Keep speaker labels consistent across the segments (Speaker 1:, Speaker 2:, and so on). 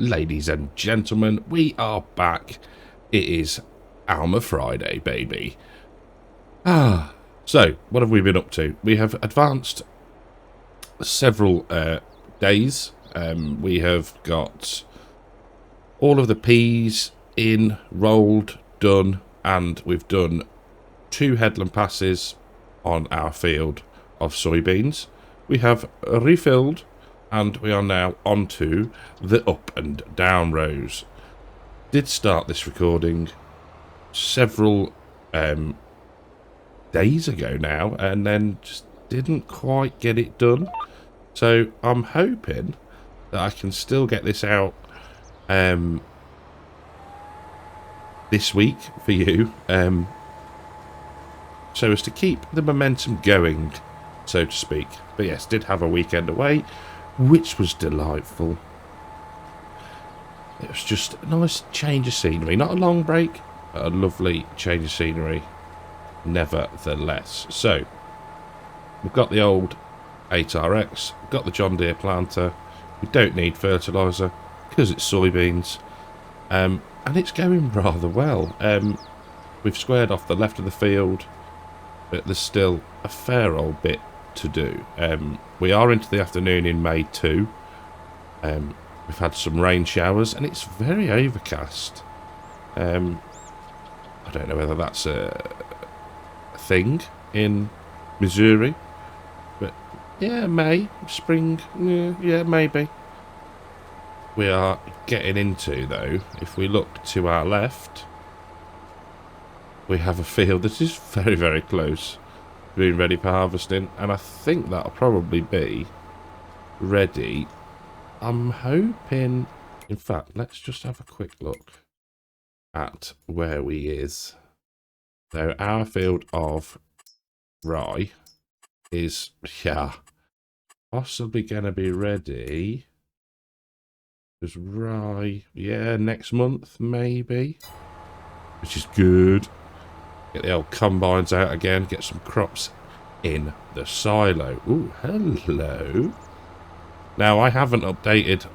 Speaker 1: Ladies and gentlemen, we are back. It is Alma Friday, baby. So what have we been up to? We have advanced several days. We have got all of the peas in, rolled, done, and we've done 2 headland passes on our field of soybeans. We have refilled, and we are now onto the up and down rows. Did start this recording several days ago now, and then just didn't quite get it done. So I'm hoping that I can still get this out this week for you, so as to keep the momentum going, so to speak. But yes, did have a weekend away, which was delightful. It was just a nice change of scenery. Not a long break, but a lovely change of scenery nevertheless. So we've got the old 8RX, got the John Deere planter. We don't need fertiliser because it's soybeans, and it's going rather well. We've squared off the left of the field, but there's still a fair old bit to do. We are into the afternoon in May too. We've had some rain showers and it's very overcast. I don't know whether that's a thing in Missouri, but yeah, May, spring, yeah, maybe. We are getting into, though, if we look to our left, we have a field that is very, very close to being ready for harvesting, and I think that'll probably be ready. I'm hoping, in fact, let's just have a quick look at where we is. So our field of rye is, yeah, possibly going to be ready. There's rye, yeah, next month, maybe, which is good. Get the old combines out again, get some crops in the silo. Ooh, hello. Now, I haven't updated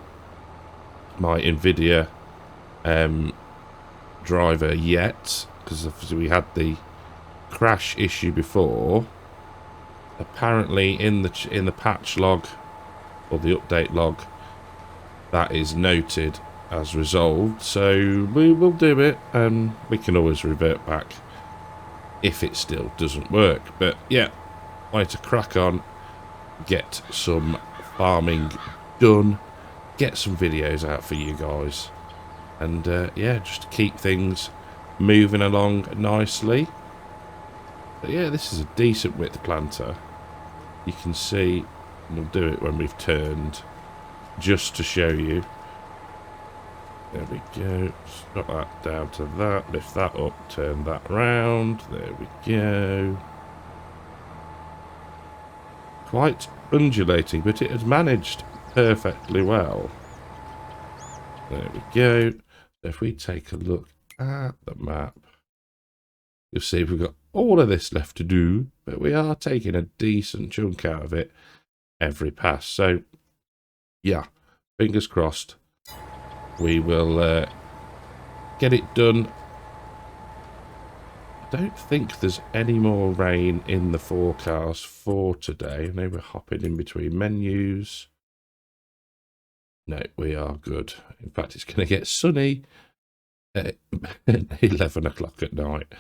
Speaker 1: my NVIDIA driver yet, because obviously we had the crash issue before. Apparently, in the patch log, or the update log, that is noted as resolved, so we will do it, and we can always revert back if it still doesn't work. But yeah, I need to crack on, get some farming done, get some videos out for you guys, and yeah, just to keep things moving along nicely. But yeah, this is a decent width planter. You can see, and we'll do it when we've turned, just to show you. There we go. Drop that down to that. Lift that up. Turn that round. There we go. Quite undulating, but it has managed perfectly well. There we go. So if we take a look at the map, you'll see we've got all of this left to do, but we are taking a decent chunk out of it every pass. So yeah, fingers crossed we will get it done. I don't think there's any more rain in the forecast for today. I know we're hopping in between menus. No, we are good. In fact, it's going to get sunny at 11 o'clock at night.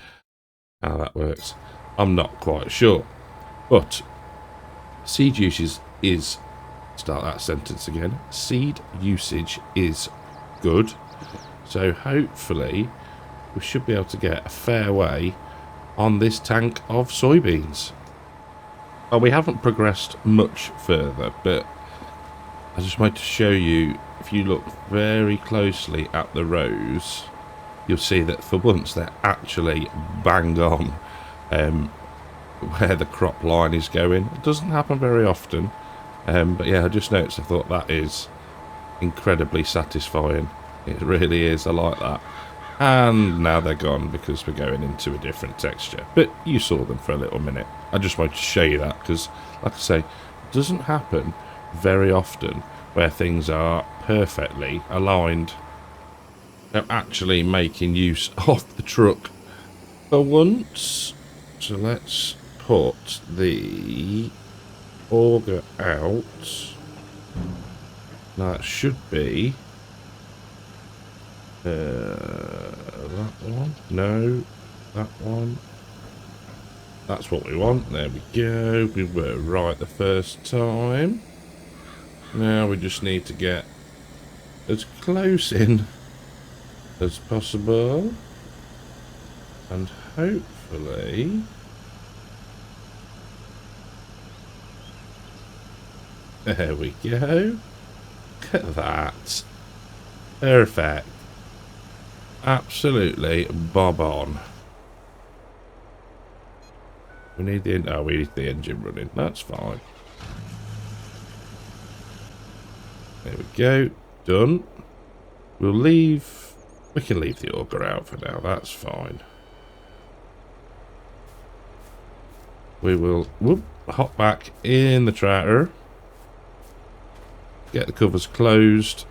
Speaker 1: How that works, I'm not quite sure. But seed usage is... Start that sentence again. Seed usage is good, so hopefully we should be able to get a fair way on this tank of soybeans. Well, we haven't progressed much further, but I just wanted to show you, if you look very closely at the rows, you'll see that for once they're actually bang on where the crop line is going. It doesn't happen very often. But yeah, I just noticed, I thought that is incredibly satisfying. It really is, I like that. And now they're gone because we're going into a different texture. But you saw them for a little minute. I just wanted to show you that because, like I say, it doesn't happen very often where things are perfectly aligned. They're actually making use of the truck for once. So let's put the auger out. That should be that one. No, that one. That's what we want. There we go. We were right the first time. Now we just need to get as close in as possible. And hopefully... There we go. Look at that. Perfect. Absolutely bob on. We need the we need the engine running. That's fine. There we go. Done. We'll leave. We can leave the auger out for now. That's fine. We will hop back in the tractor. Get the covers closed.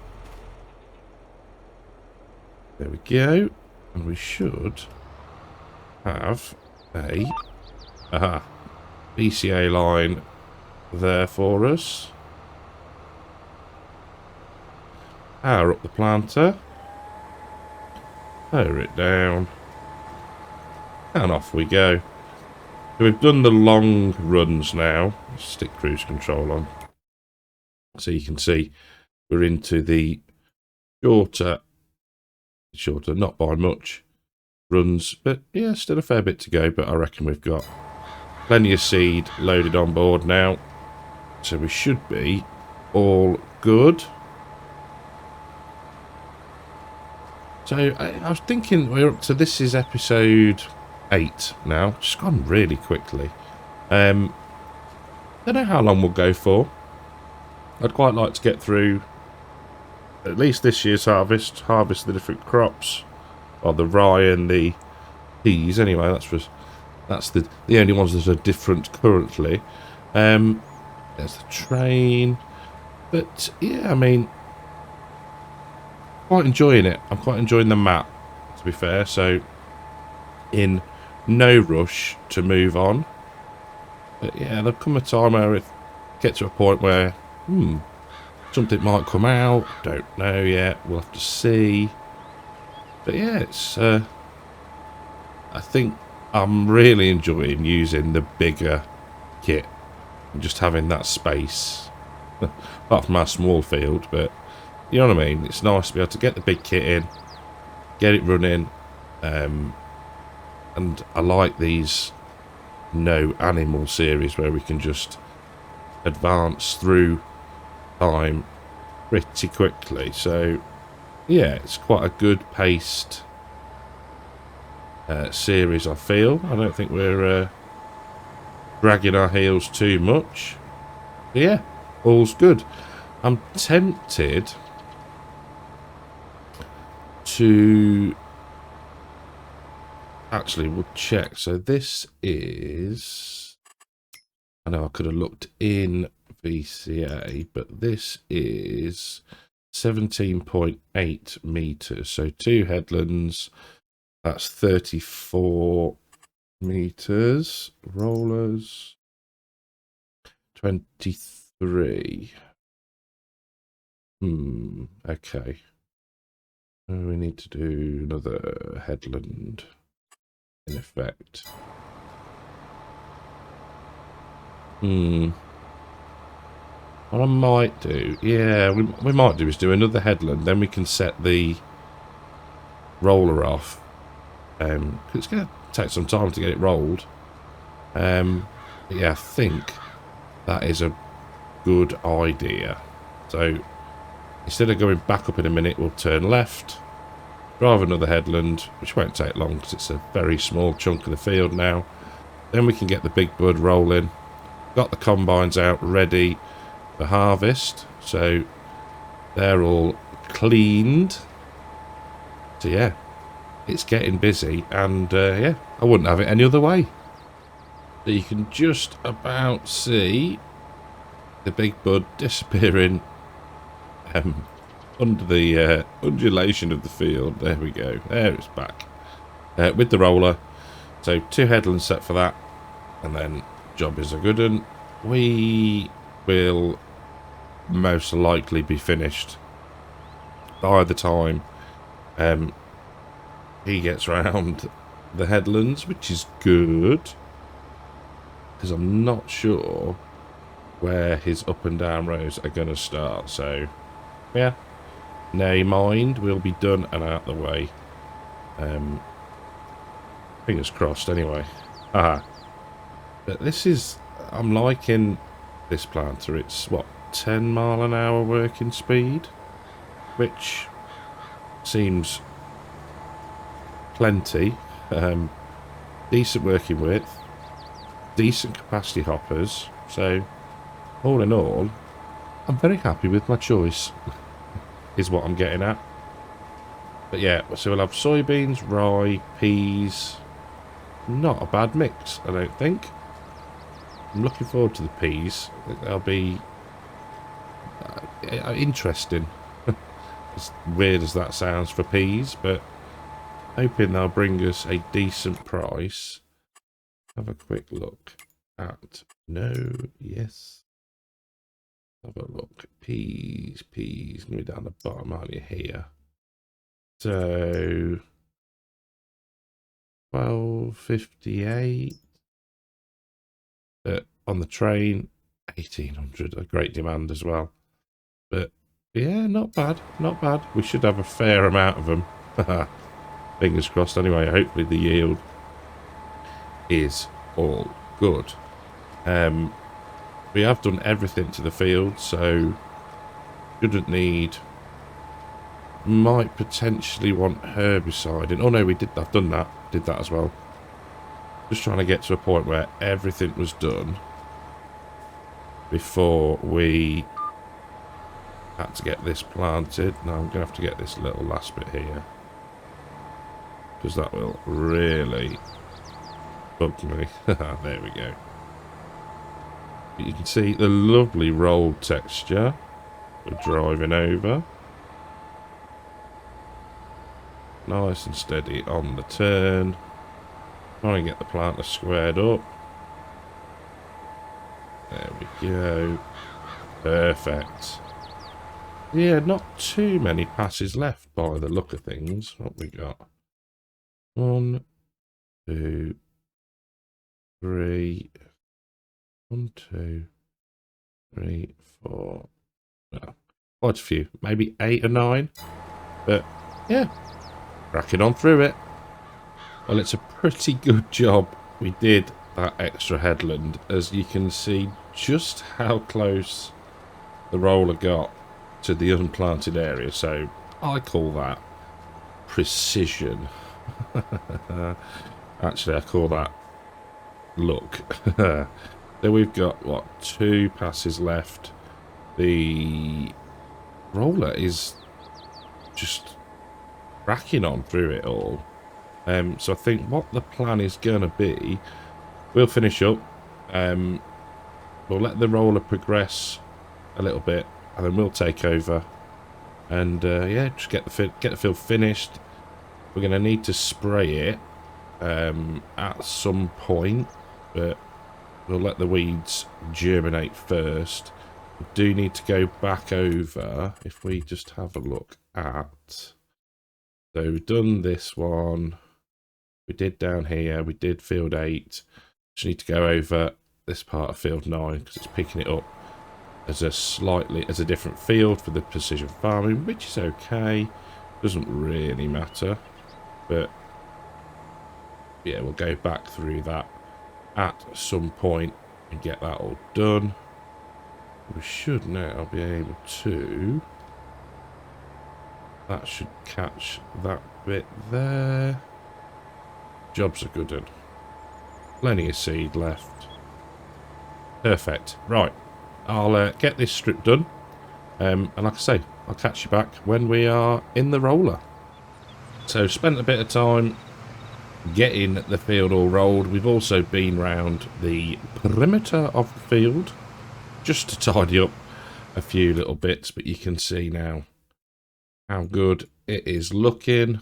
Speaker 1: There we go. And we should have a PCA line there for us. Power up the planter. Lower it down. And off we go. So we've done the long runs now. Stick cruise control on. So you can see we're into the shorter, not by much, runs. But yeah, still a fair bit to go. But I reckon we've got plenty of seed loaded on board now. So we should be all good. So I was thinking we're up to, this is episode 8 now. Just gone really quickly. Don't know how long we'll go for. I'd quite like to get through at least this year's harvest the different crops, or the rye and the peas. Anyway, that's the only ones that are different currently. There's the train, but yeah, I mean, quite enjoying it. I'm quite enjoying the map, to be fair. So, in no rush to move on. But yeah, there'll come a time where it gets to a point where something might come out. Don't know yet. We'll have to see. But yeah, it's I think I'm really enjoying using the bigger kit and just having that space. Apart from our small field, but you know what I mean? It's nice to be able to get the big kit in, get it running, and I like these no animal series where we can just advance through time pretty quickly. So yeah, it's quite a good paced series, I feel. I don't think we're dragging our heels too much. But yeah, all's good. I'm tempted to actually, we'll check. So this is, I know I could have looked in VCA, but this is 17.8 meters. So 2 headlands, that's 34 meters. Rollers, 23. Okay. We need to do another headland in effect. What I might do, yeah, we might do is do another headland, then we can set the roller off. It's going to take some time to get it rolled. Yeah, I think that is a good idea. So instead of going back up in a minute, we'll turn left, drive another headland, which won't take long because it's a very small chunk of the field now. Then we can get the big bud rolling. Got the combines out ready for harvest, so they're all cleaned. So yeah, it's getting busy, and yeah, I wouldn't have it any other way. So you can just about see the big bud disappearing under the undulation of the field. There we go. There it's back. With the roller. So 2 headlands set for that. And then job is a good one. We will most likely be finished by the time he gets round the headlands, which is good. Because I'm not sure where his up and down rows are going to start. So, yeah. Nay mind, we'll be done and out the way. Fingers crossed anyway. Haha. But this is... I'm liking this planter. It's, what, 10 mile an hour working speed? Which seems plenty. Decent working width. Decent capacity hoppers. So, all in all, I'm very happy with my choice. Is what I'm getting at. But yeah, so we'll have soybeans, rye, peas. Not a bad mix, I don't think. I'm looking forward to the peas. I think they'll be interesting. As weird as that sounds for peas, but hoping they'll bring us a decent price. Have a quick look at... No, yes. Have a look. Peas. Going to be down the bottom, aren't you, here? So... 12.58. On the train, 1,800. A great demand as well. But, yeah, not bad. Not bad. We should have a fair amount of them. Fingers crossed anyway. Hopefully the yield is all good. We have done everything to the field, so shouldn't need... Might potentially want herbicide. Oh no, we did. I've done that. Did that as well. Just trying to get to a point where everything was done before we had to get this planted. Now I'm going to have to get this little last bit here, because that will really bug me. There we go. You can see the lovely rolled texture. We're driving over. Nice and steady on the turn. Try and get the planter squared up. There we go. Perfect. Yeah, not too many passes left by the look of things. What we got? 1, 2, 3. 1, 2, 3, 4. No, quite a few. Maybe 8 or 9. But yeah, cracking on through it. Well, it's a pretty good job we did that extra headland, as you can see just how close the roller got to the unplanted area. So I call that precision. Actually, I call that luck. So we've got, what, 2 passes left. The roller is just cracking on through it all. So I think what the plan is going to be, we'll finish up. We'll let the roller progress a little bit, and then we'll take over. And yeah, just get the field finished. We're going to need to spray it at some point, but we'll let the weeds germinate first. We do need to go back over. If we just have a look at... So we've done this one. We did down here. We did field 8. Just need to go over this part of field 9 because it's picking it up as a different field for the precision farming, which is okay. Doesn't really matter. But yeah, we'll go back through that at some point and get that all done. We should now be able to... That should catch that bit there. Job's a good one. Plenty of seed left. Perfect. Right. I'll get this strip done. And like I say, I'll catch you back when we are in the roller. So, spent a bit of time getting the field all rolled. We've also been round the perimeter of the field just to tidy up a few little bits, but you can see now how good it is looking,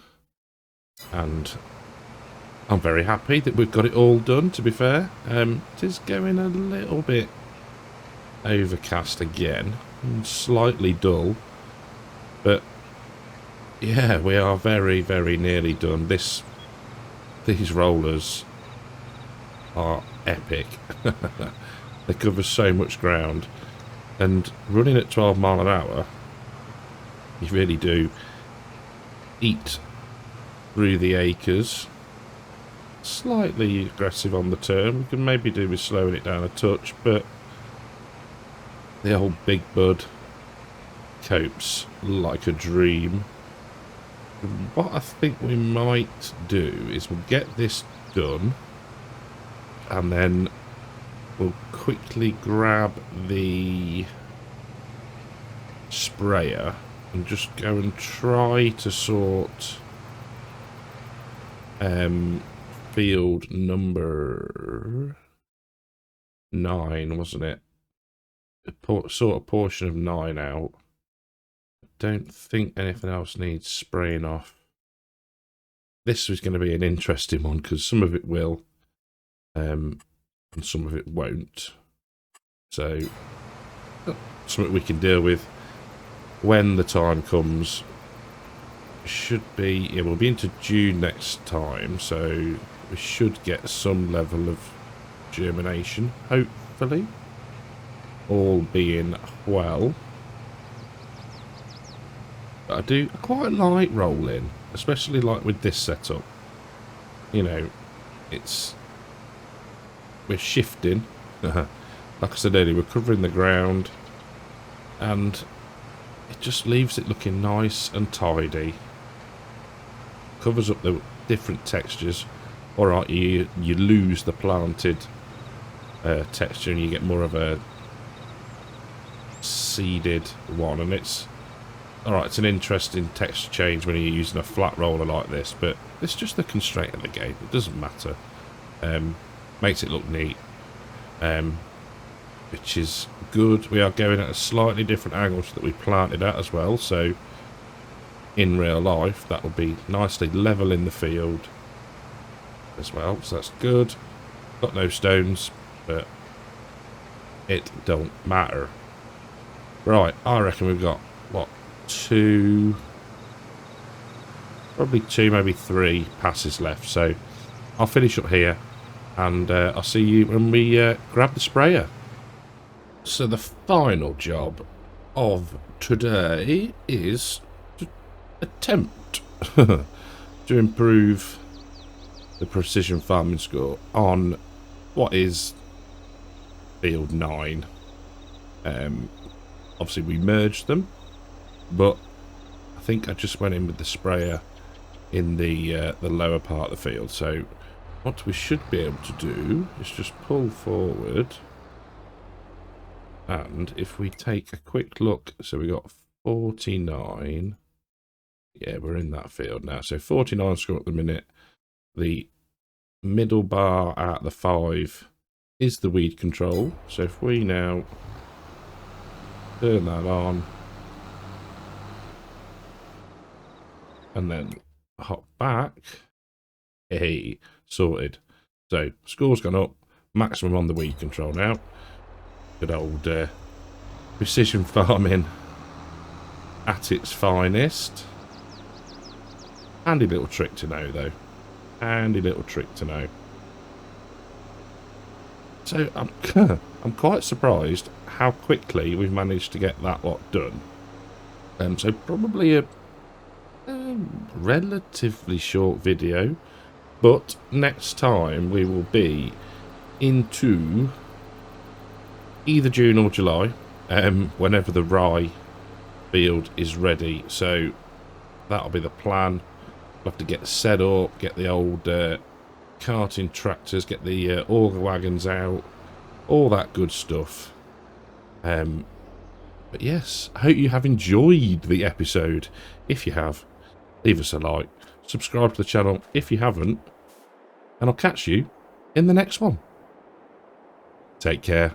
Speaker 1: and I'm very happy that we've got it all done, to be fair. It is going a little bit overcast again, and slightly dull, but yeah, we are very, very nearly done. These rollers are epic. They cover so much ground, and running at 12 mile an hour, you really do eat through the acres. Slightly aggressive on the turn. We can maybe do with slowing it down a touch, but the old Big Bud copes like a dream. What I think we might do is we'll get this done, and then we'll quickly grab the sprayer and just go and try to sort field number 9, wasn't it? Sort a portion of 9 out. I don't think anything else needs spraying off. This was going to be an interesting one because some of it will, and some of it won't. So, something we can deal with when the time comes. Should be, yeah, we'll be into June next time, so we should get some level of germination, hopefully. All being well. But I quite like rolling, especially like with this setup. You know, we're shifting. Like I said earlier, we're covering the ground, and it just leaves it looking nice and tidy. Covers up the different textures. Alright, you lose the planted texture and you get more of a seeded one, and it's alright, it's an interesting texture change when you're using a flat roller like this, but it's just the constraint of the game. It doesn't matter. Makes it look neat, which is good. We are going at a slightly different angle that we planted at as well, so in real life that will be nicely level in the field as well, so that's good. Got no stones, but it don't matter. Right, I reckon we've got, what, probably two, maybe 3 passes left, so I'll finish up here, and I'll see you when we grab the sprayer. So the final job of today is to attempt to improve the precision farming score on what is field 9. Obviously we merged them, but I think I just went in with the sprayer in the lower part of the field. So what we should be able to do is just pull forward, and if we take a quick look, so we got 49. Yeah, we're in that field now. So 49 score at the minute. The middle bar at the 5 is the weed control. So if we now turn that on and then hop back, hey, sorted. So score's gone up, maximum on the weed control now. Good old precision farming at its finest. Handy little trick to know, though. Handy little trick to know. So I'm quite surprised how quickly we've managed to get that lot done. So probably a relatively short video, but next time we will be into either June or July, whenever the rye field is ready. So that'll be the plan. We'll have to get set up, get the old carting tractors, get the auger wagons out, all that good stuff. But yes, I hope you have enjoyed the episode. If you have, leave us a like, subscribe to the channel if you haven't, and I'll catch you in the next one. Take care.